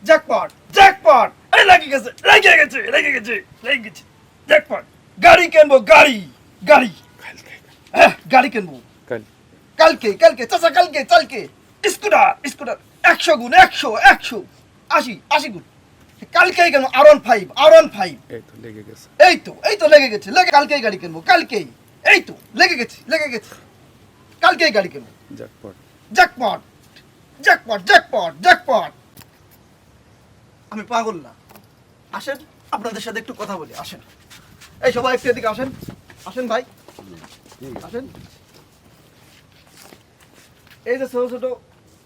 jackpot jackpot এই লেগে গেছে লেগে গেছে লেগে গেছে লেগে গেছে জ্যাকপট গাড়ি কিনবো গাড়ি গাড়ি হ্যাঁ গাড়ি কিনবো কালকে কালকে চাচা কালকে কালকে স্কুটার স্কুটার 100 গুণ 100 100 80 গুণ কালকেই কেন R15 এই তো লেগে গেছে এই তো লেগে গেছে লেগে কালকেই গাড়ি কিনবো কালকেই এই তো লেগে গেছে কালকেই গাড়ি কিনবো jackpot jackpot jackpot jackpot jackpot আমি পাগল না আসেন আপনাদের সাথে একটু কথা বলি আসেন এই সবাই একটু এদিকে আসেন আসেন ভাই আসেন এই যে ছোট ছোট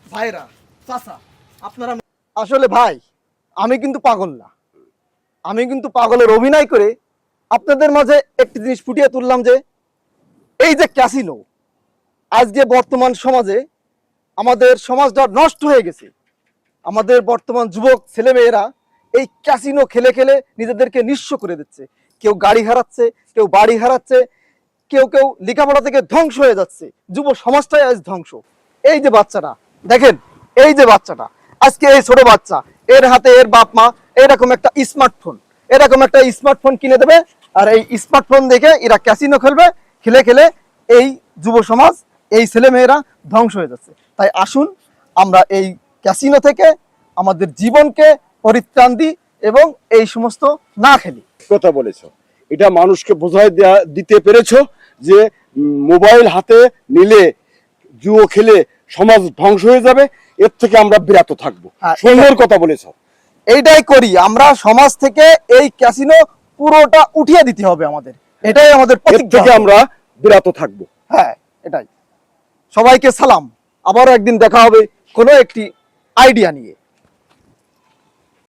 ভাইরা চাচা আপনারা আসলে ভাই আমি কিন্তু পাগল না আমি কিন্তু পাগলের অভিনয় করে আপনাদের মাঝে একটি জিনিস ফুটিয়ে তুললাম যে এই যে ক্যাসিনো আজকে বর্তমান সমাজে আমাদের সমাজটা নষ্ট হয়ে গেছে আমাদের বর্তমান যুবক ছেলেমেয়েরা এই ক্যাসিনো খেলে খেলে নিজেদেরকে নিঃস্ব করে দিচ্ছে কেউ গাড়ি হারাচ্ছে কেউ বাড়ি হারাচ্ছে কেউ কেউ লেখাপড়া থেকে ধ্বংস হয়ে যাচ্ছে যুব সমাজটাই আজ ধ্বংস এই যে বাচ্চাটা দেখেন এই যে বাচ্চাটা আজকে এই ছোট বাচ্চা এর হাতে এর বাপ মা এরকম একটা স্মার্টফোন কিনে দেবে আর এই স্মার্টফোন দেখে এরা ক্যাসিনো খেলবে খেলে খেলে এই যুব সমাজ এই ছেলে মেয়েরা ধ্বংস হয়ে যাচ্ছে তাই আসুন আমরা এই ক্যাসিনো থেকে আমাদের জীবনকে পরিত্রাণ দিই এবং এই সমস্ত না খেলি কথা বলেছো এটা মানুষকে দিতে পেরেছো যে মোবাইল হাতে নিলে জুয়ো খেলে সমাজ ধ্বংস হয়ে যাবে এর থেকে আমরা বিরত থাকবো সুন্দর কথা বলেছো এইটাই করি আমরা সমাজ থেকে এই ক্যাসিনো পুরোটা উঠিয়ে দিতে হবে আমাদের এটাই আমাদের প্রতিজ্ঞা থেকে আমরা বিরত থাকবো হ্যাঁ এটাই সবাইকে সালাম আবারও একদিন দেখা হবে কোনো একটি আইডিয়া নিয়ে